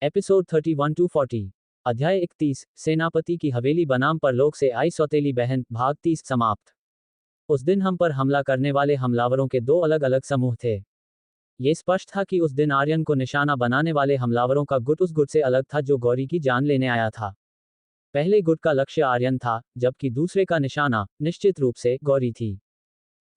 Episode 31 to 40। अध्याय 31। सेनापति की हवेली बनाम परलोक से आई सौतेली बहन, भाग 30 समाप्त। उस दिन हम पर हमला करने वाले हमलावरों के दो अलग अलग समूह थे। ये स्पष्ट था कि उस दिन आर्यन को निशाना बनाने वाले हमलावरों का गुट उस गुट से अलग था जो गौरी की जान लेने आया था। पहले गुट का लक्ष्य आर्यन था, जबकि दूसरे का निशाना निश्चित रूप से गौरी थी।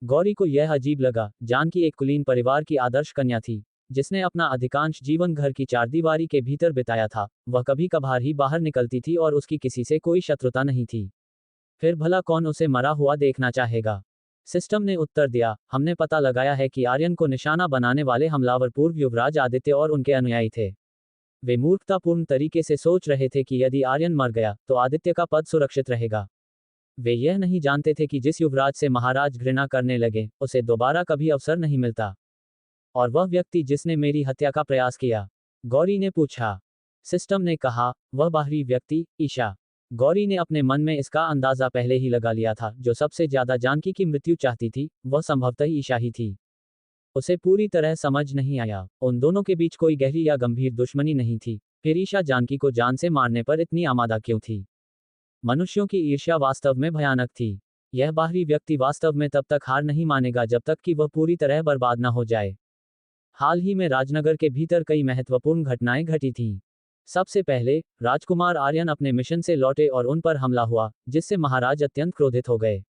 गौरी को यह अजीब लगा। जानकी एक कुलीन परिवार की आदर्श कन्या थी, जिसने अपना अधिकांश जीवन घर की चारदीवारी के भीतर बिताया था। वह कभी कभार ही बाहर निकलती थी और उसकी किसी से कोई शत्रुता नहीं थी। फिर भला कौन उसे मरा हुआ देखना चाहेगा? सिस्टम ने उत्तर दिया, हमने पता लगाया है कि आर्यन को निशाना बनाने वाले हमलावर पूर्व युवराज आदित्य और उनके अनुयायी थे। वे मूर्खतापूर्ण तरीके से सोच रहे थे कि यदि आर्यन मर गया तो आदित्य का पद सुरक्षित रहेगा। वे यह नहीं जानते थे कि जिस युवराज से महाराज घृणा करने लगे, उसे दोबारा कभी अवसर नहीं मिलता। और वह व्यक्ति जिसने मेरी हत्या का प्रयास किया? गौरी ने पूछा। सिस्टम ने कहा, वह बाहरी व्यक्ति, ईशा। गौरी ने अपने मन में इसका अंदाजा पहले ही लगा लिया था। जो सबसे ज्यादा जानकी की मृत्यु चाहती थी, वह संभवतः ईशा ही थी। उसे पूरी तरह समझ नहीं आया, उन दोनों के बीच कोई गहरी या गंभीर दुश्मनी नहीं थी। फिर ईशा जानकी को जान से मारने पर इतनी आमादा क्यों थी? मनुष्यों की ईर्ष्या वास्तव में भयानक थी। यह बाहरी व्यक्ति वास्तव में तब तक हार नहीं मानेगा जब तक कि वह पूरी तरह बर्बाद न हो जाए। हाल ही में राजनगर के भीतर कई महत्वपूर्ण घटनाएं घटी थीं। सबसे पहले, राजकुमार आर्यन अपने मिशन से लौटे और उन पर हमला हुआ, जिससे महाराज अत्यंत क्रोधित हो गए।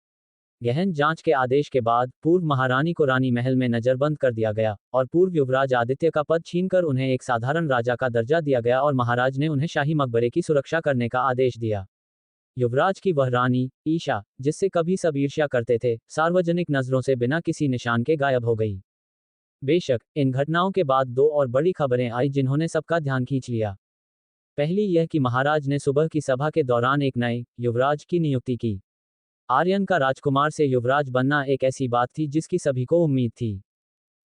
गहन जांच के आदेश के बाद पूर्व महारानी को रानी महल में नजरबंद कर दिया गया और पूर्व युवराज आदित्य का पद छीनकर उन्हें एक साधारण राजा का दर्जा दिया गया और महाराज ने उन्हें शाही मकबरे की सुरक्षा करने का आदेश दिया। युवराज की वह रानी, ईशा, जिससे कभी सब ईर्ष्या करते थे, सार्वजनिक नजरों से बिना किसी निशान के गायब हो गई। बेशक, इन घटनाओं के बाद दो और बड़ी खबरें आई जिन्होंने सबका ध्यान खींच लिया। पहली यह कि महाराज ने सुबह की सभा के दौरान एक नए युवराज की नियुक्ति की। आर्यन का राजकुमार से युवराज बनना एक ऐसी बात थी जिसकी सभी को उम्मीद थी।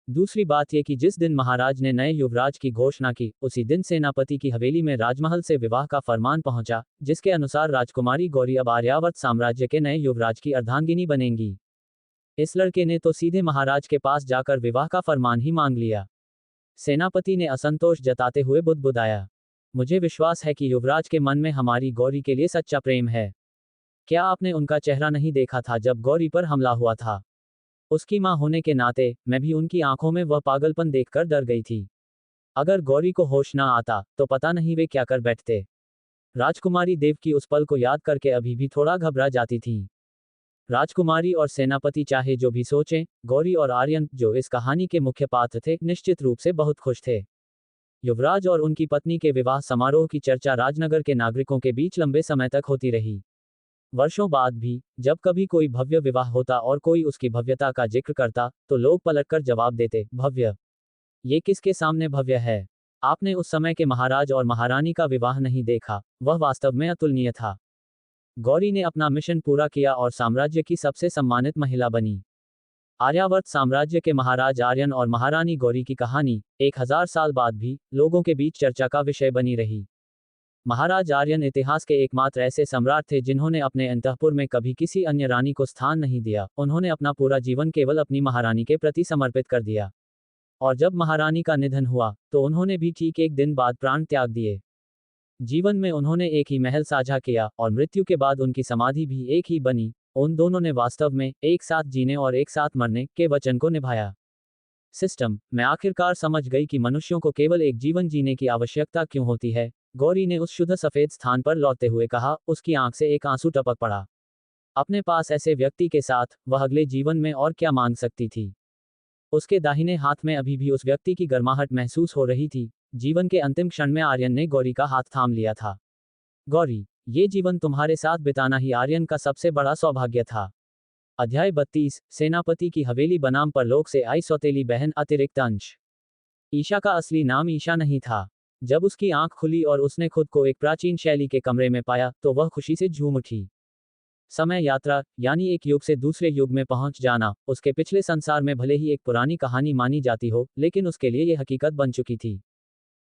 दूसरी बात यह कि जिस दिन महाराज ने नए युवराज की घोषणा की, उसी दिन सेनापति की हवेली में राजमहल से विवाह का फरमान पहुंचा, जिसके अनुसार राजकुमारी गौरी अब आर्यावर्त साम्राज्य के नए युवराज की अर्धांगिनी बनेंगी। इस लड़के ने तो सीधे महाराज के पास जाकर विवाह का फरमान ही मांग लिया। सेनापति ने असंतोष जताते हुए बुदबुदाया, मुझे विश्वास है कि युवराज के मन में हमारी गौरी के लिए सच्चा प्रेम है। क्या आपने उनका चेहरा नहीं देखा था जब गौरी पर हमला हुआ था? उसकी मां होने के नाते मैं भी उनकी आंखों में वह पागलपन देखकर डर गई थी। अगर गौरी को होश ना आता तो पता नहीं वे क्या कर बैठते। राजकुमारी देव की उस पल को याद करके अभी भी थोड़ा घबरा जाती थी। राजकुमारी और सेनापति चाहे जो भी सोचें, गौरी और आर्यन, जो इस कहानी के मुख्य पात्र थे, निश्चित रूप से बहुत खुश थे। युवराज और उनकी पत्नी के विवाह समारोह की चर्चा राजनगर के नागरिकों के बीच लंबे समय तक होती रही। वर्षों बाद भी जब कभी कोई भव्य विवाह होता और कोई उसकी भव्यता का जिक्र करता, तो लोग पलटकर जवाब देते, भव्य? ये किसके सामने भव्य है? आपने उस समय के महाराज और महारानी का विवाह नहीं देखा, वह वास्तव में अतुलनीय था। गौरी ने अपना मिशन पूरा किया और साम्राज्य की सबसे सम्मानित महिला बनी। आर्यावर्त साम्राज्य के महाराज आर्यन और महारानी गौरी की कहानी 1000 साल बाद भी लोगों के बीच चर्चा का विषय बनी रही। महाराज आर्यन इतिहास के एकमात्र ऐसे सम्राट थे जिन्होंने अपने अंतःपुर में कभी किसी अन्य रानी को स्थान नहीं दिया। उन्होंने अपना पूरा जीवन केवल अपनी महारानी के प्रति समर्पित कर दिया। और जब महारानी का निधन हुआ, तो उन्होंने भी ठीक एक दिन बाद प्राण त्याग दिए। जीवन में उन्होंने एक ही महल साझा किया और मृत्यु के बाद उनकी समाधि भी एक ही बनी। उन दोनों ने वास्तव में एक साथ जीने और एक साथ मरने के वचन को निभाया। सिस्टम, मैं आखिरकार समझ गई कि मनुष्यों को केवल एक जीवन जीने की आवश्यकता क्यों होती है, गौरी ने उस शुद्ध सफेद स्थान पर लौटते हुए कहा। उसकी आंख से एक आंसू टपक पड़ा। अपने पास ऐसे व्यक्ति के साथ वह अगले जीवन में और क्या मांग सकती थी? उसके दाहिने हाथ में अभी भी उस व्यक्ति की गर्माहट महसूस हो रही थी। जीवन के अंतिम क्षण में आर्यन ने गौरी का हाथ थाम लिया था। गौरी, ये जीवन तुम्हारे साथ बिताना ही आर्यन का सबसे बड़ा सौभाग्य था। अध्याय 32। सेनापति की हवेली बनाम परलोक से आई सौतेली बहन, अतिरिक्त अंश। ईशा का असली नाम ईशा नहीं था। जब उसकी आंख खुली और उसने खुद को एक प्राचीन शैली के कमरे में पाया, तो वह खुशी से झूम उठी। समय यात्रा, यानी एक युग से दूसरे युग में पहुंच जाना, उसके पिछले संसार में भले ही एक पुरानी कहानी मानी जाती हो, लेकिन उसके लिए यह हकीकत बन चुकी थी।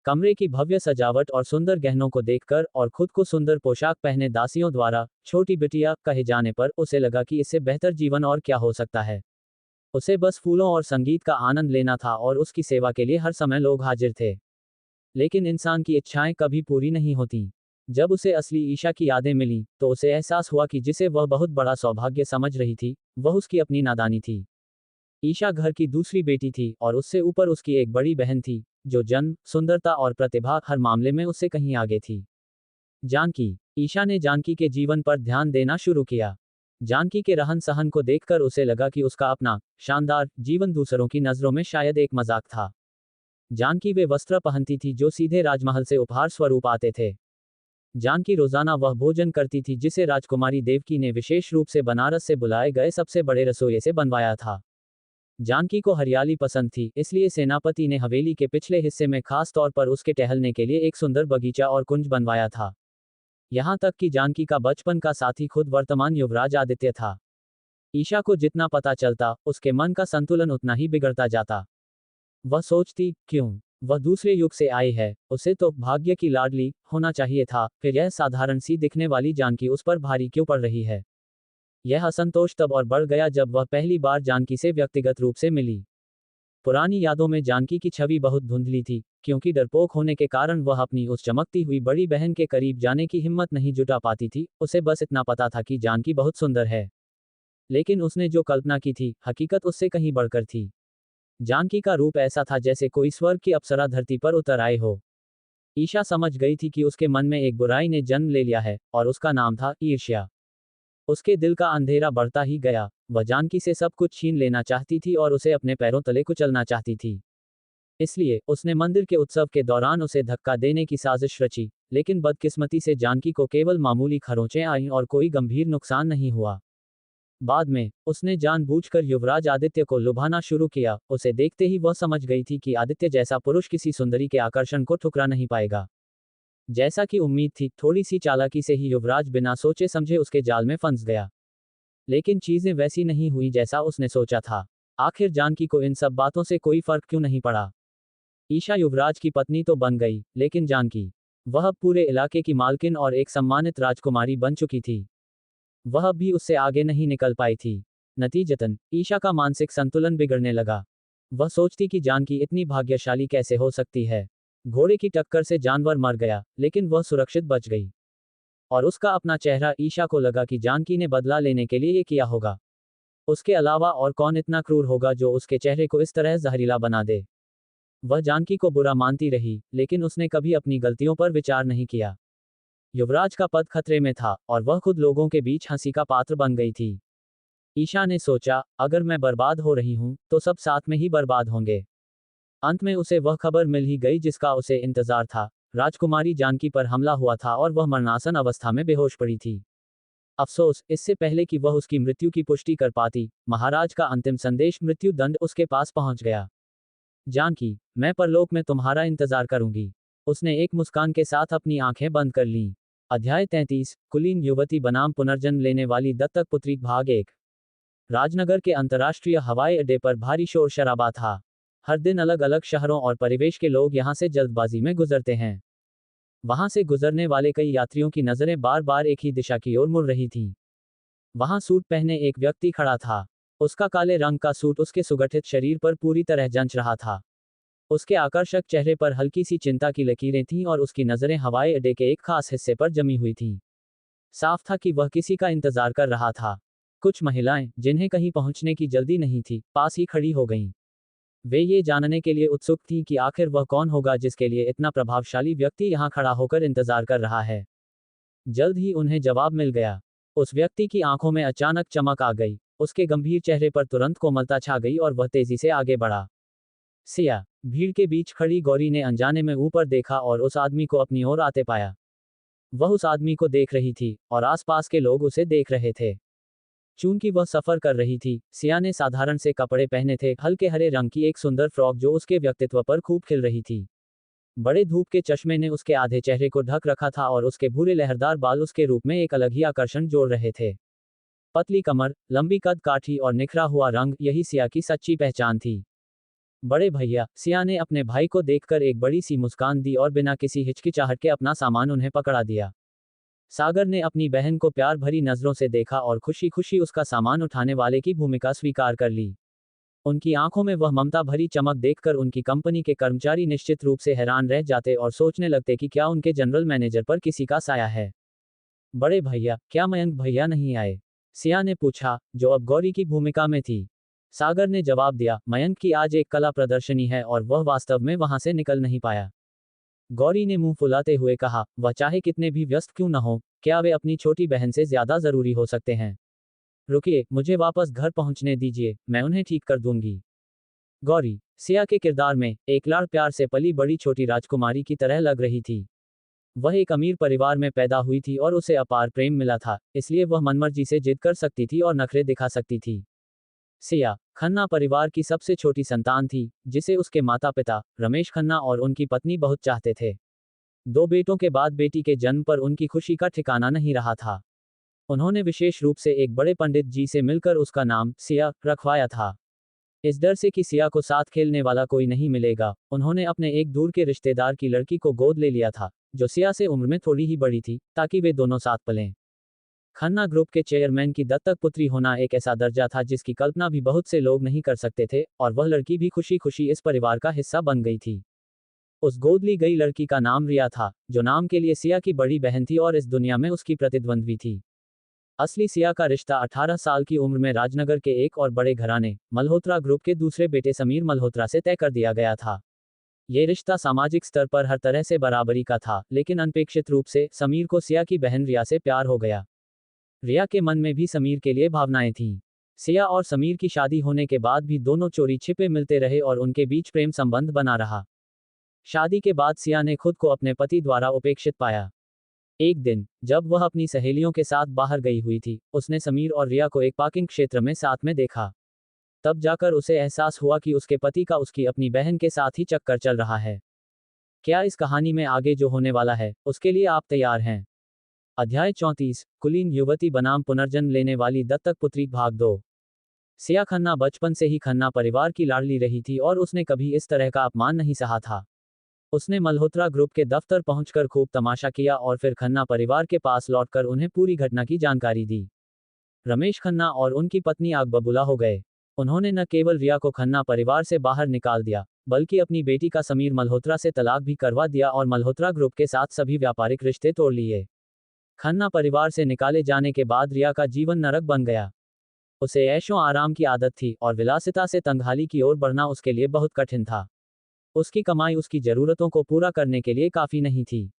कमरे की भव्य सजावट और सुंदर गहनों को देखकर और खुद को सुंदर पोशाक पहने दासियों द्वारा छोटी बिटिया कहे जाने पर उसे लगा कि इससे बेहतर जीवन और क्या हो सकता है। उसे बस फूलों और संगीत का आनंद लेना था और उसकी सेवा के लिए हर समय लोग हाजिर थे। लेकिन इंसान की इच्छाएं कभी पूरी नहीं होती। जब उसे असली ईशा की यादें मिली तो उसे एहसास हुआ कि जिसे वह बहुत बड़ा सौभाग्य समझ रही थी, वह उसकी अपनी नादानी थी। ईशा घर की दूसरी बेटी थी और उससे ऊपर उसकी एक बड़ी बहन थी, जो जन्म, सुंदरता और प्रतिभा हर मामले में उससे कहीं आगे थी। जानकी। ईशा ने जानकी के जीवन पर ध्यान देना शुरू किया। जानकी के रहन सहन को देखकर उसे लगा कि उसका अपना शानदार जीवन दूसरों की नजरों में शायद एक मजाक था। जानकी वे वस्त्र पहनती थी जो सीधे राजमहल से उपहार स्वरूप आते थे। जानकी रोजाना वह भोजन करती थी जिसे राजकुमारी देवकी ने विशेष रूप से बनारस से बुलाए गए सबसे बड़े रसोइये से बनवाया था। जानकी को हरियाली पसंद थी, इसलिए सेनापति ने हवेली के पिछले हिस्से में खास तौर पर उसके टहलने के लिए एक सुंदर बगीचा और कुंज बनवाया था। यहाँ तक कि जानकी का बचपन का साथी खुद वर्तमान युवराज आदित्य था। ईशा को जितना पता चलता, उसके मन का संतुलन उतना ही बिगड़ता जाता। वह सोचती, क्यों वह दूसरे युग से आई है, उसे तो भाग्य की लाडली होना चाहिए था, फिर यह साधारण सी दिखने वाली जानकी उस पर भारी क्यों पड़ रही है। यह असंतोष तब और बढ़ गया जब वह पहली बार जानकी से व्यक्तिगत रूप से मिली। पुरानी यादों में जानकी की छवि बहुत धुंधली थी, क्योंकि डरपोक होने के कारण वह अपनी उस चमकती हुई बड़ी बहन के करीब जाने की हिम्मत नहीं जुटा पाती थी। उसे बस इतना पता था कि जानकी बहुत सुंदर है, लेकिन उसने जो कल्पना की थी, हकीकत उससे कहीं बढ़कर थी। जानकी का रूप ऐसा था जैसे कोई स्वर्ग की अप्सरा धरती पर उतर आए हो। ईशा समझ गई थी कि उसके मन में एक बुराई ने जन्म ले लिया है, और उसका नाम था ईर्ष्या। उसके दिल का अंधेरा बढ़ता ही गया। वह जानकी से सब कुछ छीन लेना चाहती थी और उसे अपने पैरों तले कुचलना चाहती थी। इसलिए उसने मंदिर के उत्सव के दौरान उसे धक्का देने की साजिश रची, लेकिन बदकिस्मती से जानकी को केवल मामूली खरोंचें आईं और कोई गंभीर नुकसान नहीं हुआ। बाद में उसने जानबूझकर युवराज आदित्य को लुभाना शुरू किया। उसे देखते ही वह समझ गई थी कि आदित्य जैसा पुरुष किसी सुंदरी के आकर्षण को ठुकरा नहीं पाएगा। जैसा कि उम्मीद थी, थोड़ी सी चालाकी से ही युवराज बिना सोचे समझे उसके जाल में फंस गया। लेकिन चीजें वैसी नहीं हुई जैसा उसने सोचा था। आखिर जानकी को इन सब बातों से कोई फर्क क्यों नहीं पड़ा। ईशा युवराज की पत्नी तो बन गई, लेकिन जानकी, वह अब पूरे इलाके की मालकिन और एक सम्मानित राजकुमारी बन चुकी थी। वह भी उससे आगे नहीं निकल पाई थी। नतीजतन ईशा का मानसिक संतुलन बिगड़ने लगा। वह सोचती कि जानकी इतनी भाग्यशाली कैसे हो सकती है। घोड़े की टक्कर से जानवर मर गया, लेकिन वह सुरक्षित बच गई। और उसका अपना चेहरा, ईशा को लगा कि जानकी ने बदला लेने के लिए ये किया होगा। उसके अलावा और कौन इतना क्रूर होगा जो उसके चेहरे को इस तरह जहरीला बना दे। वह जानकी को बुरा मानती रही, लेकिन उसने कभी अपनी गलतियों पर विचार नहीं किया। युवराज का पद खतरे में था, और वह खुद लोगों के बीच हंसी का पात्र बन गई थी। ईशा ने सोचा, अगर मैं बर्बाद हो रही हूं, तो सब साथ में ही बर्बाद होंगे। अंत में उसे वह खबर मिल ही गई जिसका उसे इंतजार था। राजकुमारी जानकी पर हमला हुआ था और वह मरणासन अवस्था में बेहोश पड़ी थी। अफसोस, इससे पहले कि वह उसकी मृत्यु की पुष्टि कर पाती, महाराज का अंतिम संदेश मृत्यु दंड उसके पास पहुंच गया। जानकी, मैं परलोक में तुम्हारा इंतजार करूंगी। उसने एक मुस्कान के साथ अपनी आंखें बंद कर लीं। अध्याय 33, कुलीन युवती बनाम पुनर्जन्म लेने वाली दत्तक पुत्री भाग 1। राजनगर के अंतर्राष्ट्रीय हवाई अड्डे पर भारी शोर शराबा था। हर दिन अलग अलग शहरों और परिवेश के लोग यहां से जल्दबाजी में गुजरते हैं। वहां से गुजरने वाले कई यात्रियों की नजरें बार बार एक ही दिशा की ओर मुड़ रही थीं। वहां सूट पहने एक व्यक्ति खड़ा था। उसका काले रंग का सूट उसके सुगठित शरीर पर पूरी तरह जंच रहा था। उसके आकर्षक चेहरे पर हल्की सी चिंता की लकीरें थीं और उसकी नजरें हवाई अड्डे के एक खास हिस्से पर जमी हुई थीं। साफ था कि वह किसी का इंतजार कर रहा था। कुछ महिलाएं, जिन्हें कहीं पहुंचने की जल्दी नहीं थी, पास ही खड़ी हो गईं। वे ये जानने के लिए उत्सुक थीं कि आखिर वह कौन होगा जिसके लिए इतना प्रभावशाली व्यक्ति यहां खड़ा होकर इंतजार कर रहा है। जल्द ही उन्हें जवाब मिल गया। उस व्यक्ति की आंखों में अचानक चमक आ गई। उसके गंभीर चेहरे पर तुरंत कोमलता छा गई और वह तेजी से आगे बढ़ा। सिया, भीड़ के बीच खड़ी गौरी ने अनजाने में ऊपर देखा और उस आदमी को अपनी ओर आते पाया। वह उस आदमी को देख रही थी, और आसपास के लोग उसे देख रहे थे। चूंकि वह सफर कर रही थी, सिया ने साधारण से कपड़े पहने थे, हल्के हरे रंग की एक सुंदर फ्रॉक जो उसके व्यक्तित्व पर खूब खिल रही थी। बड़े धूप के चश्मे ने उसके आधे चेहरे को ढक रखा था और उसके भूरे लहरदार बाल उसके रूप में एक अलग ही आकर्षण जोड़ रहे थे। पतली कमर, लंबी कद काठी और निखरा हुआ रंग, यही सिया की सच्ची पहचान थी। बड़े भैया, सिया ने अपने भाई को देखकर एक बड़ी सी मुस्कान दी और बिना किसी हिचकिचाहट के अपना सामान उन्हें पकड़ा दिया। सागर ने अपनी बहन को प्यार भरी नजरों से देखा और खुशी खुशी उसका सामान उठाने वाले की भूमिका स्वीकार कर ली। उनकी आंखों में वह ममता भरी चमक देखकर उनकी कंपनी के कर्मचारी निश्चित रूप से हैरान रह जाते और सोचने लगते कि क्या उनके जनरल मैनेजर पर किसी का साया है। बड़े भैया, क्या मयंक भैया नहीं आए? सिया ने पूछा, जो अब गौरी की भूमिका में थी। सागर ने जवाब दिया, मयंक की आज एक कला प्रदर्शनी है और वह वास्तव में वहां से निकल नहीं पाया। गौरी ने मुंह फुलाते हुए कहा, वह चाहे कितने भी व्यस्त क्यों न हो, क्या वे अपनी छोटी बहन से ज्यादा जरूरी हो सकते हैं? रुकिए, मुझे वापस घर पहुंचने दीजिए, मैं उन्हें ठीक कर दूंगी। गौरी, सिया के किरदार में एक लाड़ प्यार से पली बड़ी छोटी राजकुमारी की तरह लग रही थी। वह एक अमीर परिवार में पैदा हुई थी और उसे अपार प्रेम मिला था, इसलिए वह मनमर्जी से जिद कर सकती थी और नखरे दिखा सकती थी। सिया खन्ना परिवार की सबसे छोटी संतान थी, जिसे उसके माता पिता रमेश खन्ना और उनकी पत्नी बहुत चाहते थे। दो बेटों के बाद बेटी के जन्म पर उनकी खुशी का ठिकाना नहीं रहा था। उन्होंने विशेष रूप से एक बड़े पंडित जी से मिलकर उसका नाम सिया रखवाया था। इस डर से कि सिया को साथ खेलने वाला कोई नहीं मिलेगा, उन्होंने अपने एक दूर के रिश्तेदार की लड़की को गोद ले लिया था, जो सिया से उम्र में थोड़ी ही बड़ी थी, ताकि वे दोनों साथ पलें। खन्ना ग्रुप के चेयरमैन की दत्तक पुत्री होना एक ऐसा दर्जा था जिसकी कल्पना भी बहुत से लोग नहीं कर सकते थे, और वह लड़की भी खुशी खुशी इस परिवार का हिस्सा बन गई थी। उस गोद ली गई लड़की का नाम रिया था, जो नाम के लिए सिया की बड़ी बहन थी और इस दुनिया में उसकी प्रतिद्वंद्वी थी। असली सिया का रिश्ता 18 साल की उम्र में राजनगर के एक और बड़े घराने मल्होत्रा ग्रुप के दूसरे बेटे समीर मल्होत्रा से तय कर दिया गया था। ये रिश्ता सामाजिक स्तर पर हर तरह से बराबरी का था, लेकिन अनपेक्षित रूप से समीर को सिया की बहन रिया से प्यार हो गया। रिया के मन में भी समीर के लिए भावनाएं थीं। सिया और समीर की शादी होने के बाद भी दोनों चोरी छिपे मिलते रहे और उनके बीच प्रेम संबंध बना रहा। शादी के बाद सिया ने खुद को अपने पति द्वारा उपेक्षित पाया। एक दिन, जब वह अपनी सहेलियों के साथ बाहर गई हुई थी, उसने समीर और रिया को एक पार्किंग क्षेत्र में साथ में देखा। तब जाकर उसे एहसास हुआ कि उसके पति का उसकी अपनी बहन के साथ ही चक्कर चल रहा है। क्या इस कहानी में आगे जो होने वाला है, उसके लिए आप तैयार हैं? अध्याय 34, कुलीन युवती बनाम पुनर्जन्म लेने वाली दत्तक पुत्री भाग 2। सिया खन्ना बचपन से ही खन्ना परिवार की लाडली रही थी और उसने कभी इस तरह का अपमान नहीं सहा था। उसने मल्होत्रा ग्रुप के दफ्तर पहुंचकर खूब तमाशा किया और फिर खन्ना परिवार के पास लौटकर उन्हें पूरी घटना की जानकारी दी। रमेश खन्ना और उनकी पत्नी आग बबूला हो गए। उन्होंने न केवल रिया को खन्ना परिवार से बाहर निकाल दिया, बल्कि अपनी बेटी का समीर मल्होत्रा से तलाक भी करवा दिया और मल्होत्रा ग्रुप के साथ सभी व्यापारिक रिश्ते तोड़ लिए। खन्ना परिवार से निकाले जाने के बाद रिया का जीवन नरक बन गया। उसे ऐशो आराम की आदत थी और विलासिता से तंगहाली की ओर बढ़ना उसके लिए बहुत कठिन था। उसकी कमाई उसकी जरूरतों को पूरा करने के लिए काफी नहीं थी।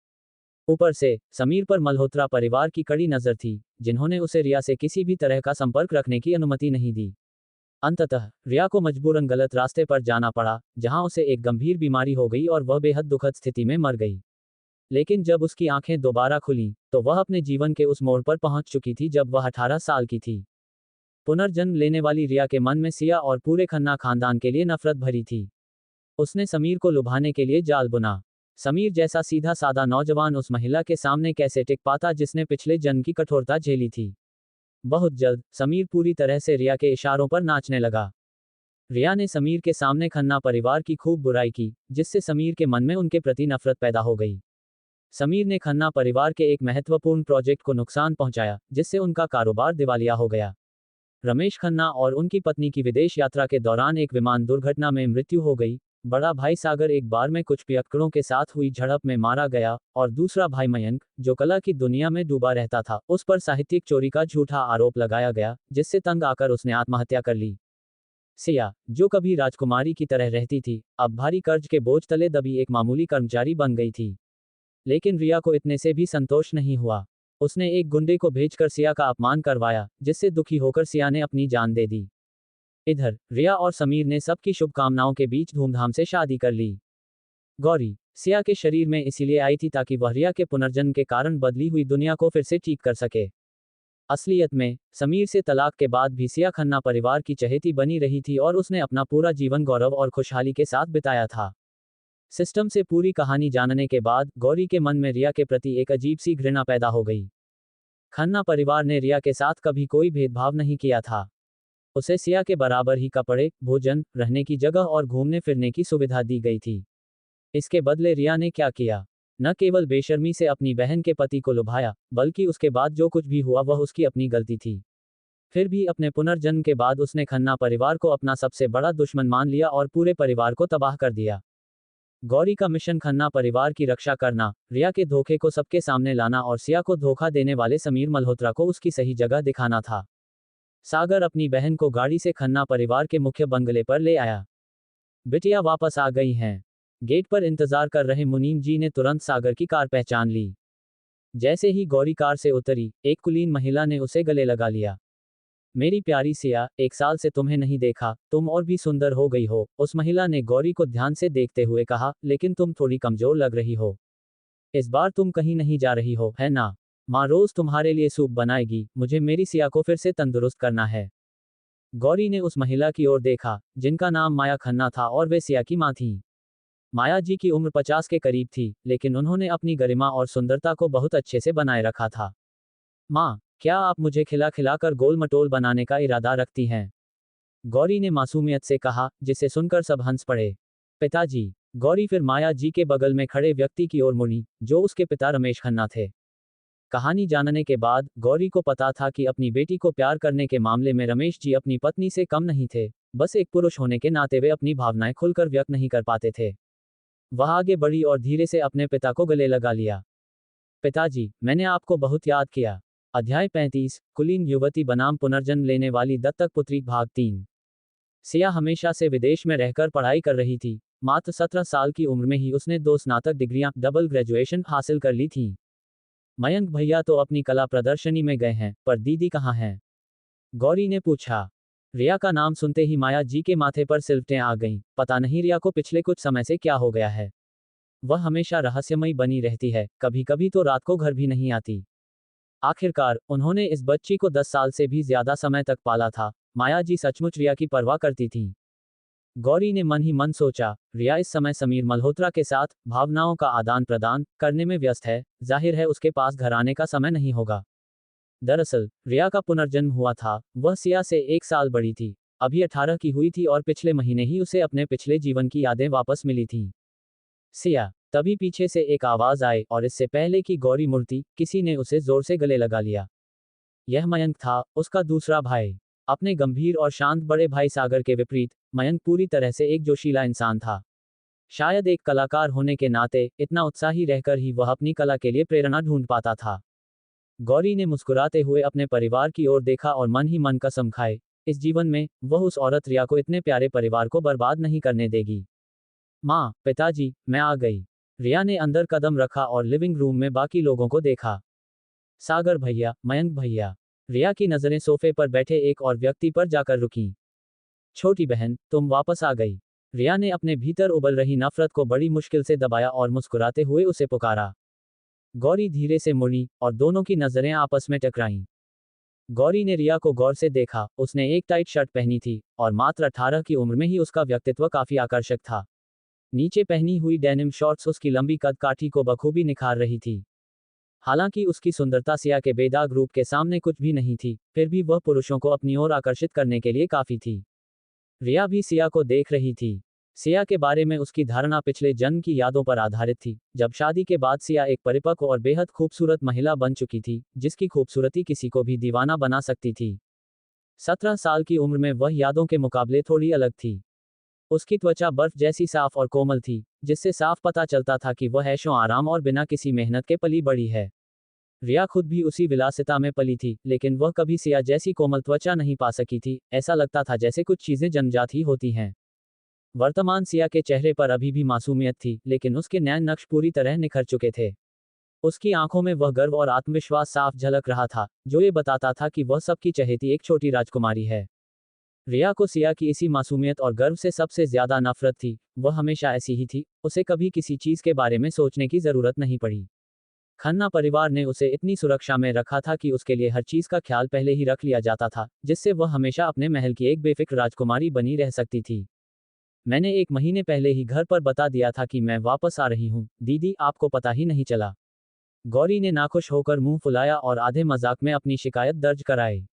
ऊपर से समीर पर मल्होत्रा परिवार की कड़ी नजर थी, जिन्होंने उसे रिया से किसी भी तरह का संपर्क रखने की अनुमति नहीं दी। अंततः रिया को मजबूरन गलत रास्ते पर जाना पड़ा, जहां उसे एक गंभीर बीमारी हो गई और वह बेहद दुखद स्थिति में मर गई। लेकिन जब उसकी आंखें दोबारा खुलीं, तो वह अपने जीवन के उस मोड़ पर पहुंच चुकी थी जब वह 18 साल की थी। पुनर्जन्म लेने वाली रिया के मन में सिया और पूरे खन्ना खानदान के लिए नफरत भरी थी। उसने समीर को लुभाने के लिए जाल बुना। समीर जैसा सीधा साधा नौजवान उस महिला के सामने कैसे टिक पाता जिसने पिछले जन्म की कठोरता झेली थी। बहुत जल्द समीर पूरी तरह से रिया के इशारों पर नाचने लगा। रिया ने समीर के सामने खन्ना परिवार की खूब बुराई की, जिससे समीर के मन में उनके प्रति नफरत पैदा हो गई। समीर ने खन्ना परिवार के एक महत्वपूर्ण प्रोजेक्ट को नुकसान पहुंचाया, जिससे उनका कारोबार दिवालिया हो गया। रमेश खन्ना और उनकी पत्नी की विदेश यात्रा के दौरान एक विमान दुर्घटना में मृत्यु हो गई। बड़ा भाई सागर एक बार में कुछ पियक्कड़ों के साथ हुई झड़प में मारा गया, और दूसरा भाई मयंक, जो कला की दुनिया में डूबा रहता था, उस पर साहित्यिक चोरी का झूठा आरोप लगाया गया, जिससे तंग आकर उसने आत्महत्या कर ली। सिया, जो कभी राजकुमारी की तरह रहती थी, अब भारी कर्ज के बोझ तले दबी एक मामूली कर्मचारी बन गई थी। लेकिन रिया को इतने से भी संतोष नहीं हुआ। उसने एक गुंडे को भेजकर सिया का अपमान करवाया, जिससे दुखी होकर सिया ने अपनी जान दे दी। इधर रिया और समीर ने सबकी शुभकामनाओं के बीच धूमधाम से शादी कर ली। गौरी सिया के शरीर में इसीलिए आई थी ताकि वह रिया के पुनर्जन्म के कारण बदली हुई दुनिया को फिर से ठीक कर सके। असलियत में समीर से तलाक के बाद भी सिया खन्ना परिवार की चहेती बनी रही थी और उसने अपना पूरा जीवन गौरव और खुशहाली के साथ बिताया था। सिस्टम से पूरी कहानी जानने के बाद गौरी के मन में रिया के प्रति एक अजीब सी घृणा पैदा हो गई। खन्ना परिवार ने रिया के साथ कभी कोई भेदभाव नहीं किया था। उसे सिया के बराबर ही कपड़े, भोजन, रहने की जगह और घूमने फिरने की सुविधा दी गई थी। इसके बदले रिया ने क्या किया? न केवल बेशर्मी से अपनी बहन के पति को लुभाया, बल्कि उसके बाद जो कुछ भी हुआ वह उसकी अपनी गलती थी। फिर भी अपने पुनर्जन्म के बाद उसने खन्ना परिवार को अपना सबसे बड़ा दुश्मन मान लिया और पूरे परिवार को तबाह कर दिया। गौरी का मिशन खन्ना परिवार की रक्षा करना, रिया के धोखे को सबके सामने लाना और सिया को धोखा देने वाले समीर मल्होत्रा को उसकी सही जगह दिखाना था। सागर अपनी बहन को गाड़ी से खन्ना परिवार के मुख्य बंगले पर ले आया। बिटिया वापस आ गई हैं। गेट पर इंतजार कर रहे मुनीम जी ने तुरंत सागर की कार पहचान ली। जैसे ही गौरी कार से उतरी, एक कुलीन महिला ने उसे गले लगा लिया। मेरी प्यारी सिया, 1 साल से तुम्हें नहीं देखा, तुम और भी सुंदर हो गई हो, उस महिला ने गौरी को ध्यान से देखते हुए कहा, लेकिन तुम थोड़ी कमजोर लग रही हो। इस बार तुम कहीं नहीं जा रही हो, है ना? माँ रोज तुम्हारे लिए सूप बनाएगी, मुझे मेरी सिया को फिर से तंदुरुस्त करना है। गौरी ने उस महिला की ओर देखा, जिनका नाम माया खन्ना था और वे सिया की माँ थीं। माया जी की उम्र 50 के करीब थी, लेकिन उन्होंने अपनी गरिमा और सुंदरता को बहुत अच्छे से बनाए रखा था। माँ, क्या आप मुझे खिला खिलाकर गोल मटोल बनाने का इरादा रखती हैं? गौरी ने मासूमियत से कहा, जिसे सुनकर सब हंस पड़े। पिताजी। गौरी फिर माया जी के बगल में खड़े व्यक्ति की ओर मुड़ी, जो उसके पिता रमेश खन्ना थे। कहानी जानने के बाद गौरी को पता था कि अपनी बेटी को प्यार करने के मामले में रमेश जी अपनी पत्नी से कम नहीं थे, बस एक पुरुष होने के नाते वे अपनी भावनाएं खुलकर व्यक्त नहीं कर पाते थे। वह आगे बढ़ी और धीरे से अपने पिता को गले लगा लिया। पिताजी, मैंने आपको बहुत याद किया। अध्याय 35, कुलीन युवती बनाम पुनर्जन्म लेने वाली दत्तक पुत्री, भाग 3। सिया हमेशा से विदेश में रहकर पढ़ाई कर रही थी। मात्र 17 साल की उम्र में ही उसने 2 स्नातक डिग्रियां, डबल ग्रेजुएशन हासिल कर ली थीं। मयंक भैया तो अपनी कला प्रदर्शनी में गए हैं, पर दीदी कहाँ हैं? गौरी ने पूछा। रिया का नाम सुनते ही माया जी के माथे पर सिलवटें आ गईं। पता नहीं रिया को पिछले कुछ समय से क्या हो गया है। वह हमेशा रहस्यमयी बनी रहती है, कभी कभी तो रात को घर भी नहीं आती। आखिरकार उन्होंने इस बच्ची को 10 साल से भी ज्यादा समय तक पाला था। माया जी सचमुच रिया की परवाह करती थीं। गौरी ने मन ही मन सोचा, रिया इस समय समीर मल्होत्रा के साथ भावनाओं का आदान प्रदान करने में व्यस्त है, जाहिर है उसके पास घर आने का समय नहीं होगा। दरअसल रिया का पुनर्जन्म हुआ था। वह सिया से 1 साल बड़ी थी, अभी 18 की हुई थी और पिछले महीने ही उसे अपने पिछले जीवन की यादें वापस मिली थीं। सिया। तभी पीछे से एक आवाज आई और इससे पहले कि गौरी मुड़ती, किसी ने उसे जोर से गले लगा लिया। यह मयंक था, उसका दूसरा भाई। अपने गंभीर और शांत बड़े भाई सागर के विपरीत, मयंक पूरी तरह से एक जोशीला इंसान था। शायद एक कलाकार होने के नाते इतना उत्साही रहकर ही वह अपनी कला के लिए प्रेरणा ढूंढ पाता था। गौरी ने मुस्कुराते हुए अपने परिवार की ओर देखा और मन ही मन कसम खाए, इस जीवन में वह उस औरत रिया को, इतने प्यारे परिवार को बर्बाद नहीं करने देगी। माँ, पिताजी, मैं आ गई। रिया ने अंदर कदम रखा और लिविंग रूम में बाकी लोगों को देखा। सागर भैया, मयंक भैया। रिया की नजरें सोफे पर बैठे एक और व्यक्ति पर जाकर रुकीं। छोटी बहन, तुम वापस आ गई। रिया ने अपने भीतर उबल रही नफरत को बड़ी मुश्किल से दबाया और मुस्कुराते हुए उसे पुकारा। गौरी धीरे से मुड़ी और दोनों की नजरें आपस में टकराईं। गौरी ने रिया को गौर से देखा, उसने एक टाइट शर्ट पहनी थी और मात्र 18 की उम्र में ही उसका व्यक्तित्व काफी आकर्षक था। नीचे पहनी हुई डेनिम शॉर्ट्स उसकी लंबी कद काठी को बखूबी निखार रही थी। हालांकि उसकी सुंदरता सिया के बेदाग रूप के सामने कुछ भी नहीं थी, फिर भी वह पुरुषों को अपनी ओर आकर्षित करने के लिए काफी थी। रिया भी सिया को देख रही थी। सिया के बारे में उसकी धारणा पिछले जन्म की यादों पर आधारित थी, जब शादी के बाद सिया एक परिपक्व और बेहद खूबसूरत महिला बन चुकी थी, जिसकी खूबसूरती किसी को भी दीवाना बना सकती थी। 17 साल की उम्र में वह यादों के मुकाबले थोड़ी अलग थी। उसकी त्वचा बर्फ जैसी साफ और कोमल थी, जिससे साफ पता चलता था कि वह ऐशो आराम और बिना किसी मेहनत के पली बड़ी है। रिया खुद भी उसी विलासिता में पली थी, लेकिन वह कभी सिया जैसी कोमल त्वचा नहीं पा सकी थी। ऐसा लगता था जैसे कुछ चीजें जन्मजात ही होती हैं। वर्तमान सिया के चेहरे पर अभी भी मासूमियत थी, लेकिन उसके नैन नक्श पूरी तरह निखर चुके थे। उसकी आंखों में वह गर्व और आत्मविश्वास साफ झलक रहा था, जो ये बताता था कि वह सबकी चहेती एक छोटी राजकुमारी है। रिया को सिया की इसी मासूमियत और गर्व से सबसे ज्यादा नफरत थी। वह हमेशा ऐसी ही थी, उसे कभी किसी चीज के बारे में सोचने की जरूरत नहीं पड़ी। खन्ना परिवार ने उसे इतनी सुरक्षा में रखा था कि उसके लिए हर चीज का ख्याल पहले ही रख लिया जाता था, जिससे वह हमेशा अपने महल की एक बेफिक्र राजकुमारी बनी रह सकती थी। मैंने 1 महीने पहले ही घर पर बता दिया था कि मैं वापस आ रही हूँ, दीदी, आपको पता ही नहीं चला। गौरी ने नाखुश होकर मुंह फुलाया और आधे मजाक में अपनी शिकायत दर्ज कराई।